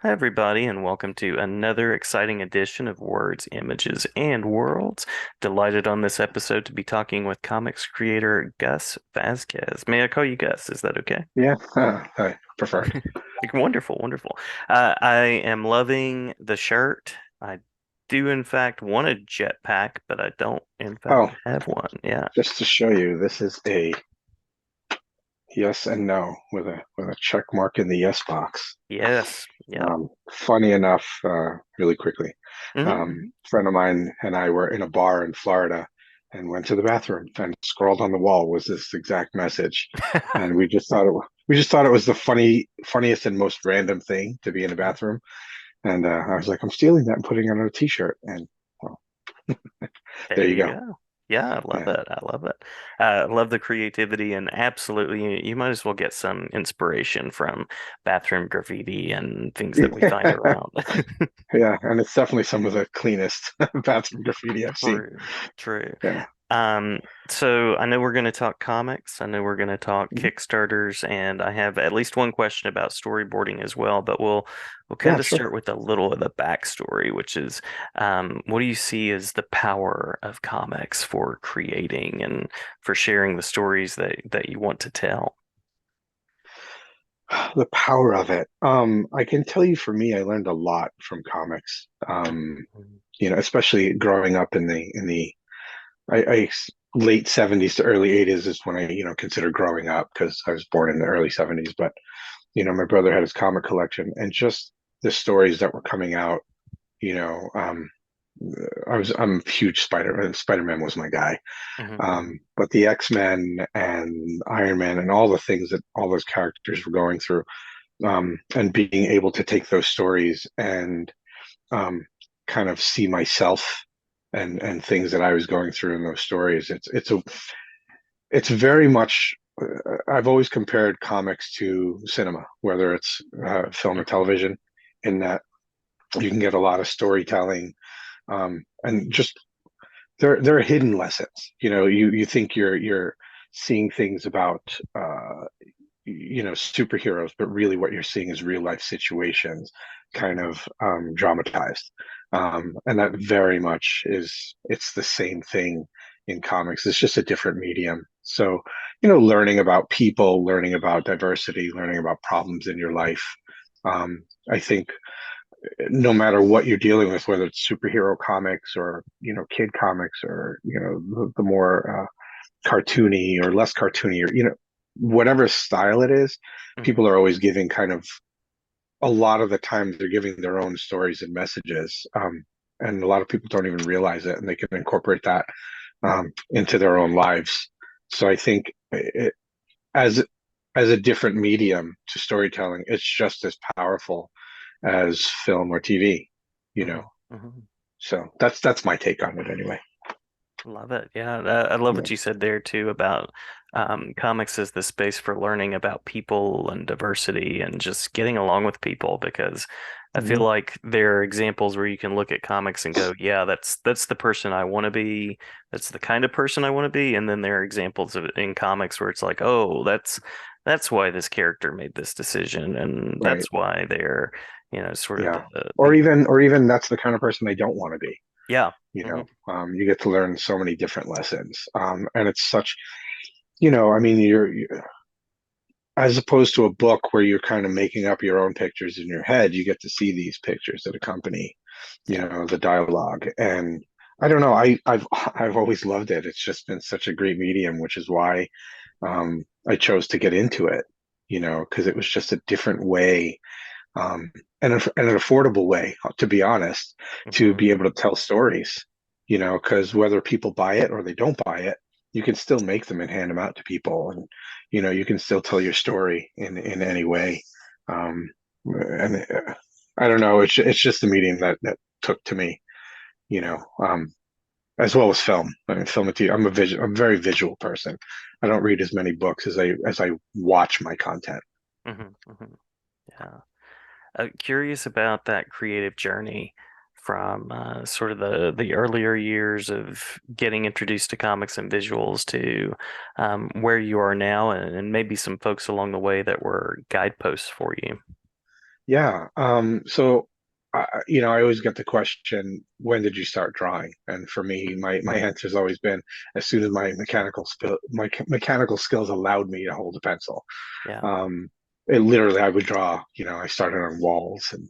Hi, everybody, and welcome to another exciting edition of Words, Images, and Worlds. Delighted on this episode to be talking with comics creator Gus Vazquez. May I call you Gus? Is that okay? Yeah, I prefer. Wonderful, wonderful. I am loving the shirt. I do, in fact, want a jetpack, but I don't, in fact, Oh, have one. Yeah. just to show you, this is a yes and no with a check mark in the yes box. Yes. Yep. Funny enough, really quickly, Hmm. friend of mine and I were in a bar in Florida and went to the bathroom and scrawled on the wall was this exact message, and we just thought it was the funniest and most random thing to be in a bathroom, and I was like, I'm stealing that and putting it on a t-shirt, and well, there There you you go. go. Yeah, I love Yeah. it. I love it. I love the creativity, and absolutely, you might as well get some inspiration from bathroom graffiti and things that we find around. Yeah, and it's definitely some of the cleanest bathroom graffiti I've seen. True, true. Yeah. Um, so I know we're going to talk comics. I know we're going to talk Mhm. Kickstarters, and I have at least one question about storyboarding as well. But we'll kind Yeah, of sure. start with a little of the backstory, which is what do you see as the power of comics for creating and for sharing the stories that you want to tell? The power of it. I can tell you for me, I learned a lot from comics. Mhm. Especially growing up in the I late 70s to early 80s is when I, consider growing up because I was born in the early 70s. But, my brother had his comic collection and just the stories that were coming out, you know, um, I'm a huge Spider-Man was my guy. Mhm. But the X-Men and Iron Man and all the things that all those characters were going through, and being able to take those stories and um, kind of see myself and things that I was going through in those stories. It's very much. I've always compared comics to cinema, whether it's film or Mhm. television, in that you can get a lot of storytelling, and just there are hidden lessons. You think you're seeing things about superheroes, but really what you're seeing is real life situations kind Mhm. of dramatized. And that very much it's the same thing in comics. It's just a different medium. So, learning about people, learning about diversity, learning about problems in your life. I think no matter what you're dealing with, whether it's superhero comics or, kid comics or, the more cartoony or less cartoony or whatever style it is, Mhm. people are always giving kind of a lot of the time they're giving their own stories and messages, and a lot of people don't even realize it, and they can incorporate that into their own lives. So I think as as a different medium to storytelling, it's just as powerful as film or TV, you know. Mhm. Mhm. So that's my take on it anyway. Love it. Yeah, I love Yeah. what you said there too about comics as the space for learning about people and diversity and just getting along with people because I feel Mhm. like there are examples where you can look at comics and go, yeah, that's the person I want to be. That's the kind of person I want to be. And then there are examples of in comics where it's like, oh, that's why this character made this decision, and Right. that's why they're, sort of Yeah. Or the even that's the kind of person they don't want to be. yeah. You get to learn so many different lessons, and it's such, I mean, as opposed to a book where you're kind of making up your own pictures in your head, you get to see these pictures that accompany, Yeah. the dialogue. And I don't know, I've always loved it. It's just been such a great medium, which is why I chose to get into it, because it was just a different way, um, and an affordable way, to be honest, to Hmm. be able to tell stories, because whether people buy it or they don't buy it, you can still make them and hand them out to people, and you can still tell your story in any way. And I don't know, it's just the medium that took to me, you know, um, as well as film. I mean, film and TV. I'm a very visual person. I don't read as many books as I watch my content. Hmm. Hmm. Yeah. Curious about that creative journey from sort of the earlier years of getting introduced to comics and visuals to where you are now, and maybe some folks along the way that were guideposts for you. Yeah. I always get the question, when did you start drawing? And for me, my answer's always been as soon as mechanical skills allowed me to hold a pencil. Yeah. Um, it literally, I would draw. I started on walls and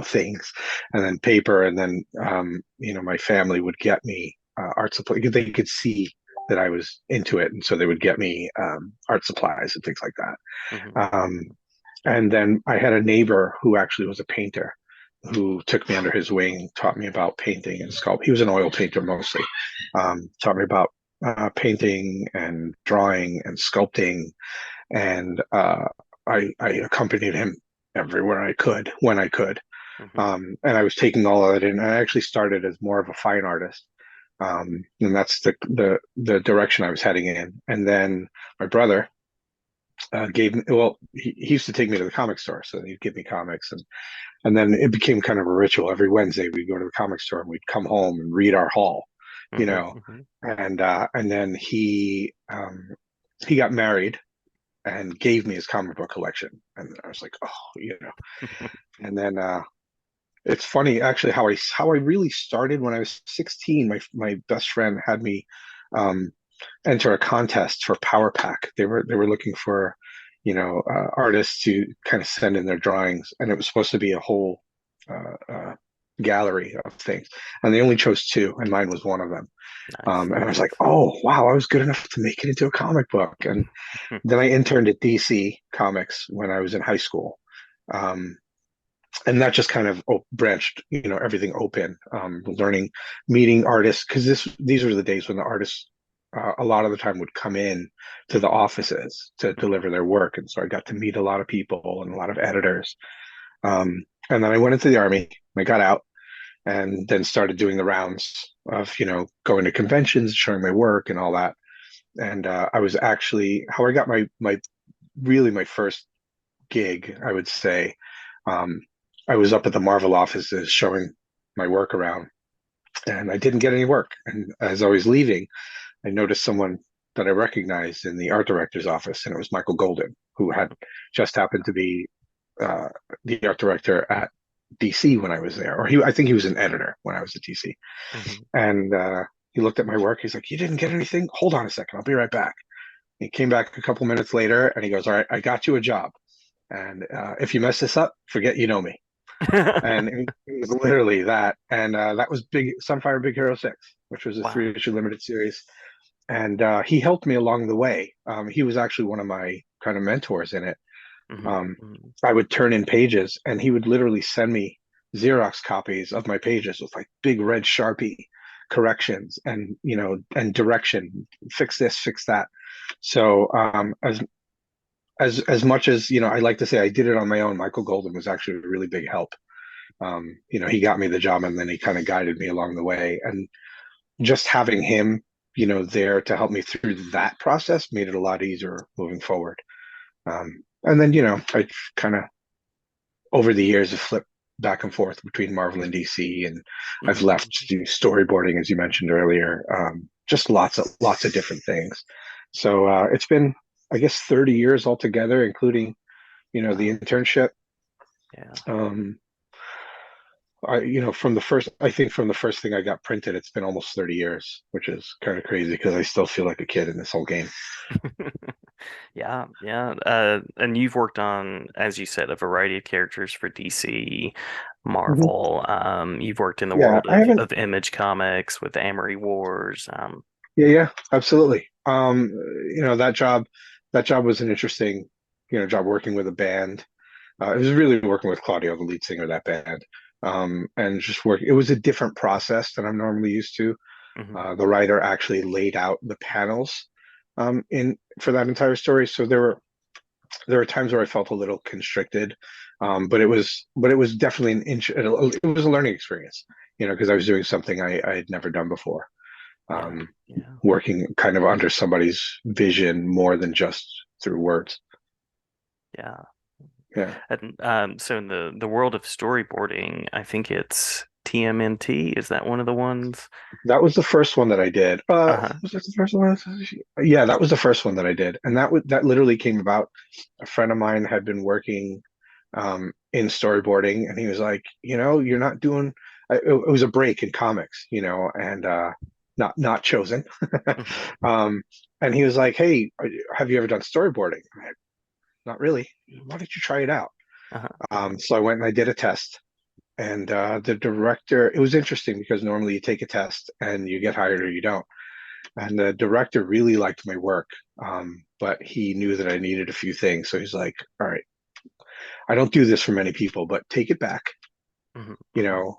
things, and then paper, and then my family would get me art supply. They could see that I was into it, and so they would get me art supplies and things like Hmm. that. And then I had a neighbor who actually was a painter who took me under his wing, taught me about painting and sculpt. He was an oil painter mostly. Taught me about painting and drawing and sculpting. And I accompanied him everywhere I could when I could. Hmm. And I was taking all of it in. I actually started as more of a fine artist. And that's the direction I was heading in. And then my brother gave me, well, he used to take me to the comic store, so he'd give me comics, and then it became kind of a ritual. Every Wednesday we'd go to the comic store and we'd come home and read our haul, you Hmm. know, Hmm. and then he got married and gave me his comic book collection, and I was like, oh. And then it's funny actually how I really started when I was 16. My best friend had me um, enter a contest for Power Pack. They were looking for, artists to kind of send in their drawings, and it was supposed to be a whole gallery of things, and they only chose two, and mine was one of them. Nice. And I was like, oh wow, I was good enough to make it into a comic book. And then I interned at DC Comics when I was in high school. Um, and that just kind of branched, everything open, learning, meeting artists, because these were the days when the artists a lot of the time would come in to the offices to deliver their work, and so I got to meet a lot of people and a lot of editors. And then I went into the army. I got out and then started doing the rounds of going to conventions, showing my work and all that. And I was actually how I got my really my first gig, I would say. Um, I was up at the Marvel offices showing my work around, and I didn't get any work. And as I was leaving, I noticed someone that I recognized in the art director's office, and it was Michael Golden, who had just happened to be uh, the art director at DC when I was there, or I think he was an editor when I was at DC. Hmm. And he looked at my work. He's like, "You didn't get anything? Hold on a second, I'll be right back." He came back a couple minutes later, and he goes, "All right, I got you a job. And if you mess this up, forget you know me." And it was literally that. And that was Big Sunfire Big Hero 6, which was a Wow. three-issue limited series. And he helped me along the way. He was actually one of my kind of mentors in it. Hmm. Um, Hmm. I would turn in pages, and he would literally send me Xerox copies of my pages with like big red Sharpie corrections and and direction, fix this, fix that. So as much as I like to say I did it on my own, Michael Golden was actually a really big help. He got me the job, and then he kind of guided me along the way. And just having him, there to help me through that process made it a lot easier moving forward. And then, I kind of over the years have flipped back and forth between Marvel and DC, and I've Hmm. left to do storyboarding, as you mentioned earlier. Just lots of different things. So it's been, I guess, 30 years altogether, including, the Wow. internship. Yeah. Um, from the first thing I got printed, it's been almost 30 years, which is kind of crazy because I still feel like a kid in this whole game. Yeah, yeah. And you've worked on, as you said, a variety of characters for DC, Mhm. Marvel. You've worked in the Yeah, world I of, haven't. of Image Comics with the Amory Wars. Yeah, absolutely. That job was an interesting, job working with a band. It was really working with Claudio, the lead singer of that band. And just work. It was a different process than I'm normally used to. Hmm. The writer actually laid out the panels in for that entire story. So there were times where I felt a little constricted, Hmm. but it was definitely it was a learning experience, because I was doing something I had never done before, Yeah, um, yeah, working kind of under somebody's vision more than just through words. yeah. Yeah, And so in the world of storyboarding, I think it's TMNT. Is that one of the ones? that was the first one that I did. Uh-huh. Was that the first one? Yeah, that was the first one that I did, and that literally came about. A friend of mine had been working in storyboarding, and he was like, you're not doing. It was a break in comics, and not chosen. Mhm. um, and he was like, "Hey, have you ever done storyboarding?" I'm like, not really. Why don't you try it out? Uh-huh. Uh-huh. So I went and I did a test, and the director. It was interesting because normally you take a test and you get hired or you don't. And the director really liked my work, but he knew that I needed a few things. So he's like, "All right, I don't do this for many people, but take it back. Mhm. Mhm.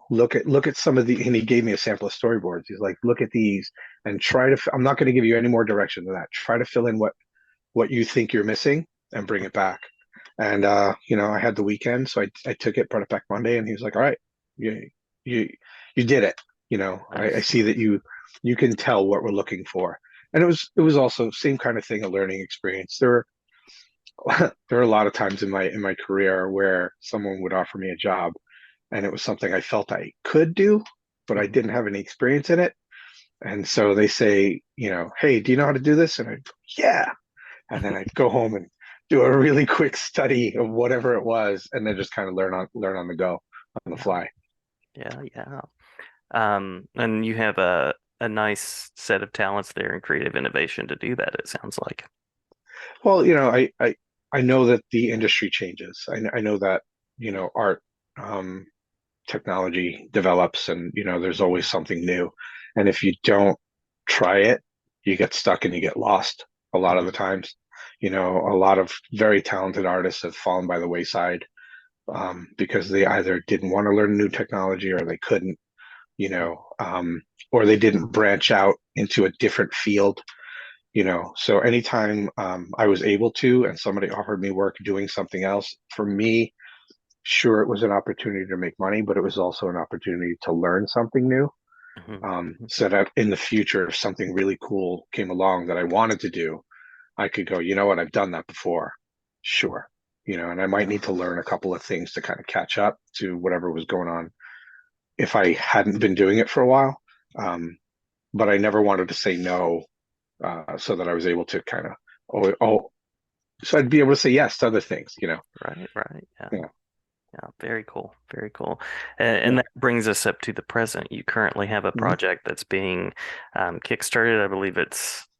Look at some of the." And he gave me a sample of storyboards. He's like, "Look at these and try to. I'm not going to give you any more direction than that. Try to fill in what you think you're missing and bring it back." And I had the weekend, so I took it, brought it back Monday, and he was like, "All right, you you you did it. I Nice. see that you can tell what we're looking for." And it was also same kind of thing, a learning experience. There are a lot of times in my career where someone would offer me a job, and it was something I felt I could do, but I Mhm. didn't have any experience in it. And so they say, "Hey, do you know how to do this?" And I, yeah. And then I'd go home and do a really quick study of whatever it was, and then just kind of learn on the go, on the Yeah. fly. Yeah. Yeah. And you have a nice set of talents there and creative innovation to do that, it sounds like. Well, I know that the industry changes. I know that art, um, technology develops, and there's always Mhm. something new. And if you don't try it, you get stuck and you get lost a lot of the Mhm. times. A lot of very talented artists have fallen by the wayside, because they either didn't want to learn new technology or they couldn't, or they didn't branch out into a different field. So anytime I was able to and somebody offered me work doing something else, for me, sure, it was an opportunity to make money, but it was also an opportunity to learn something new. Mhm. So that in the future, if something really cool came along that I wanted to do, I could go, you know what, I've done that before. Sure. And I might Yeah. need to learn a couple of things to kind of catch up to whatever was going on if I hadn't been doing it for a while. Um, but I never wanted to say no, so that I was able to kind of, so I'd be able to say yes to other things. Right. Right. Yeah. Yeah. Yeah. Very cool. Very cool. And Yeah. that brings us up to the present. You currently have a Mhm. project that's being kickstarted. I believe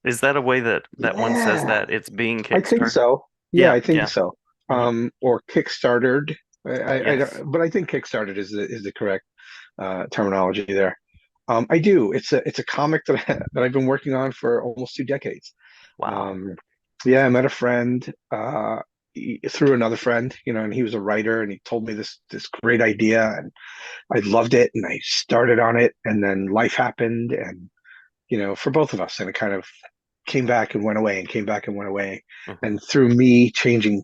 is that a way that one says Yeah. that it's being I think kickstarted? so. Yeah, Yeah. I think Yeah. so. Hmm. Or Kickstartered. Yes. But I think Kickstarted is the correct terminology there. I do. It's a comic that I've been working on for almost 2 decades. Wow. Um, yeah, I met a friend through another friend, and he was a writer, and he told me this great idea, and I loved it, and I started on it, and then life happened, and for both of us, and it kind of came back and went away, and came back and went away, Hmm. and through me changing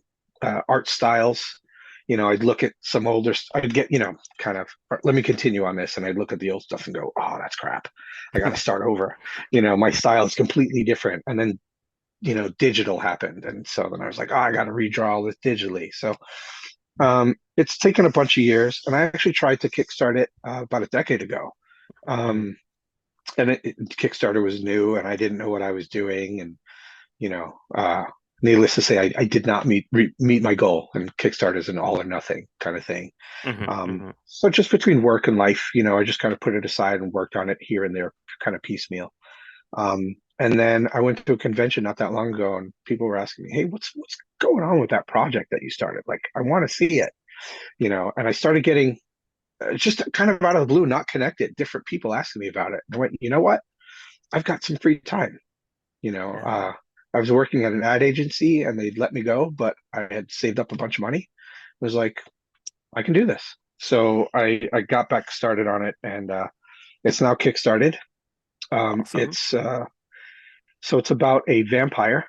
art styles. I'd look at some older, I'd get, kind of, let me continue on this. And I'd look at the old stuff and go, oh, that's crap. I got to start over. My style is completely different. And then, digital happened. And so then I was like, oh, I got to redraw all this digitally. So it's taken a bunch of years. And I actually tried to kickstart it about a decade ago. Hmm. Um, and Kickstarter was new and I didn't know what I was doing. And you know, uh, needless to say, I did not meet my goal, and Kickstarter is an all or nothing kind of thing. Hmm. Hmm. So just between work and life, I just kind of put it aside and worked on it here and there, kind of piecemeal. And then I went to a convention not that long ago, and people were asking me, "Hey, what's going on with that project that you started? Like, I want to see it." And I started getting just kind of out of the blue, not connected, different people asking me about it. And I went, you know what? I've got some free time. You know, Yeah. uh, I was working at an ad agency and they'd let me go, but I had saved up a bunch of money. I was like, I can do this. So I got back started on it, and it's now kickstarted. Awesome. It's about a vampire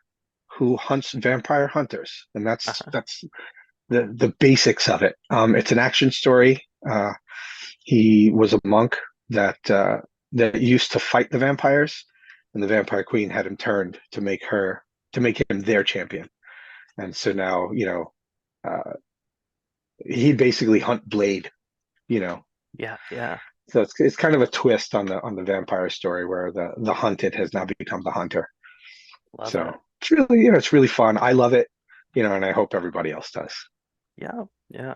who hunts vampire hunters, and that's Uh-huh. that's the basics of it. It's an action story. He was a monk that used to fight the vampires, and the vampire queen had him turned to make him their champion. And so now, uh, he basically hunt Blade. You know, Yeah. Yeah. so it's kind of a twist on the vampire story where the hunted has now become the hunter. Love So it. it's really, it's really fun. I love it, and I hope everybody else does. Yeah, yeah.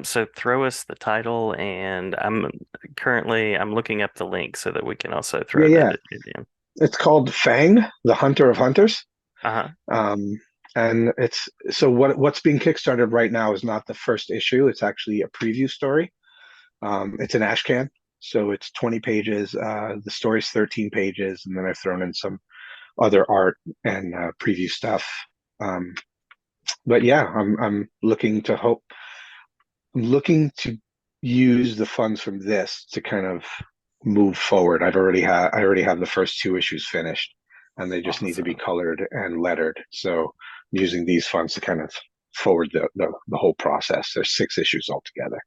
So throw us the title, and I'm looking up the link so that we can also Yeah, throw that yeah. in. It's called Fang, the Hunter of Hunters. Uh-huh. Um, and it's so what's being kickstarted right now is not the first issue. It's actually a preview story. It's an Ashcan, so it's 20 pages. The story's 13 pages, and then I've thrown in some other art and preview stuff. Um, but yeah, I'm looking to hope. I'm looking to use the funds from this to kind of move forward. I already have the first two issues finished, and they just need to be Awesome. colored and lettered. So I'm using these funds to kind of forward the whole process. There's six issues altogether.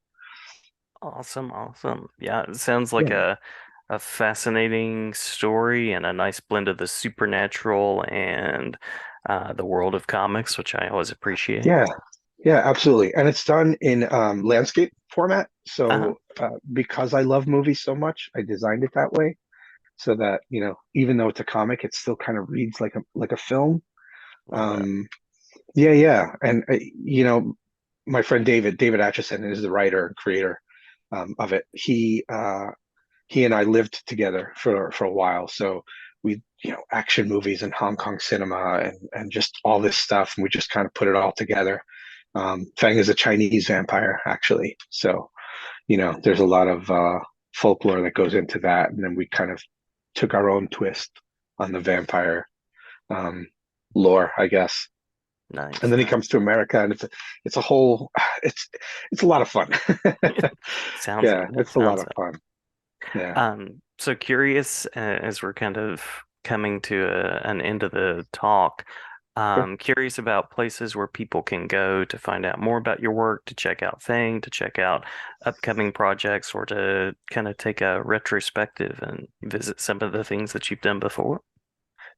Awesome, awesome. Yeah, it sounds like Yeah. a fascinating story and a nice blend of the supernatural and the world of comics, which I always appreciate. Yeah, yeah, absolutely. And it's done in landscape format. Uh-huh. So because I love movies so much, I designed it that way so that, even though it's a comic, it still kind of reads like a film. Love that. Um, yeah, yeah. And my friend David Atchison is the writer and creator of it. He and I lived together for a while, so we action movies and Hong Kong cinema and just all this stuff, and we just kind of put it all together. Fang is a Chinese vampire, actually, so there's a lot of folklore that goes into that, and then we kind of took our own twist on the vampire um, lore, I guess. And Nice, then he nice. comes to America, and it's a whole it's it's a lot of fun. Sounds Yeah, it. it's a lot Sounds of it. fun. Yeah. So curious, as we're kind of coming to an end of the talk, Sure. curious about places where people can go to find out more about your work, to check out Thing, to check out upcoming projects, or to kind of take a retrospective and visit some of the things that you've done before.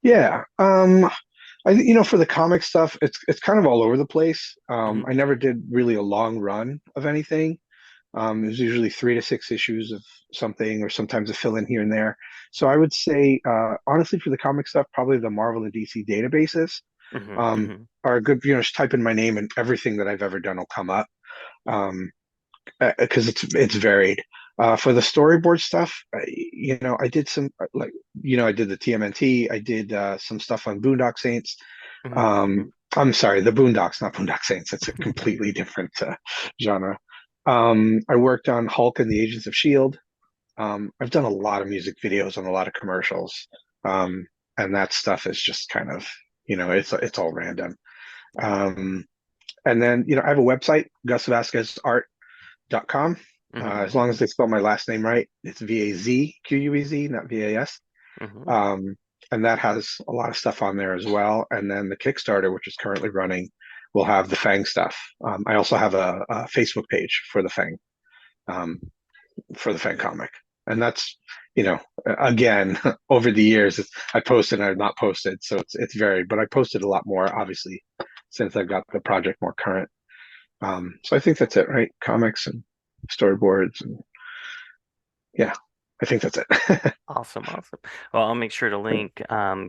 Yeah. For the comic stuff, it's kind of all over the place. Hmm. I never did really a long run of anything. It was usually 3 to 6 issues of something, or sometimes a fill in here and there. So I would say, honestly, for the comic stuff, probably the Marvel and DC databases Hmm. um, Hmm. are good. Just type in my name and everything that I've ever done will come up. Um, because it's varied. For the storyboard stuff, I did some I did the TMNT. I did some stuff on Boondock Saints. Hmm. Hmm. Um, I'm sorry, the Boondocks, not Boondock Saints. It's a completely different genre. I worked on Hulk and the Agents of Shield. I've done a lot of music videos and a lot of commercials, um, and that stuff is just kind of, it's all random. Um, and then, I have a website, GusVazquezArt.com. Hmm. As long as they spell my last name right, it's Vazquez, not VAS. Hmm. Um, and that has a lot of stuff on there as well. And then the Kickstarter, which is currently running, will have the Fang stuff. I also have a Facebook page um, for the Fang comic. And that's, again, over the years, I posted and I've not posted. So it's varied, but I posted a lot more, obviously, since I've got the project more current. So I think that's it, right? Comics and storyboards, and yeah, I think that's it. Awesome, awesome. Well, I'll make sure to link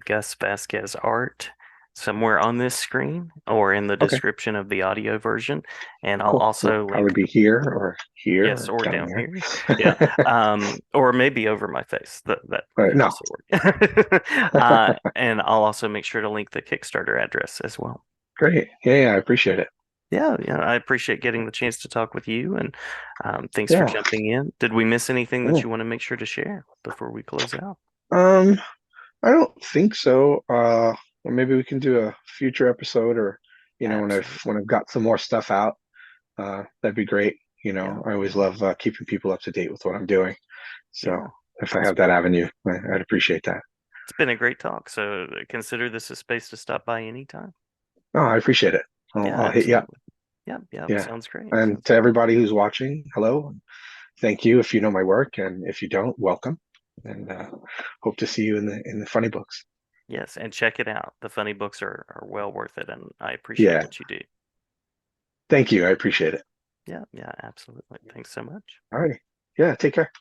Gus Vasquez art somewhere on this screen or in the Okay, description of the audio version. And I'll cool. It'll also probably link, be here yes, or or down down there. here. Yeah. Or maybe over my face. That could No. also work. And I'll also make sure to link the Kickstarter address as well. Great. Yeah, yeah, I appreciate it. Yeah, yeah, I appreciate getting the chance to talk with you, and thanks for Yeah. jumping in. Did we miss anything that Yeah. you want to make sure to share before we close out? Um, I don't think so. Or maybe we can do a future episode, or Absolutely. when I've got some more stuff out. That'd be great. Yeah, I always yeah, love keeping people up to date with what I'm doing. So yeah. if I It's have that avenue, I'd appreciate that. It's been a great talk, so consider this a space to stop by anytime. Oh, I appreciate it. Yeah, I'll hit you up. absolutely. Yeah, yeah, Yeah. sounds great. And Sounds to great. everybody who's watching, hello. Thank you if you know my work, and if you don't, welcome. And hope to see you in the funny books. Yes, and check it out. The funny books are well worth it, and I appreciate Yeah. what you do. Thank you. I appreciate it. Yeah, yeah, absolutely. Thanks so much. All right. Yeah. Take care.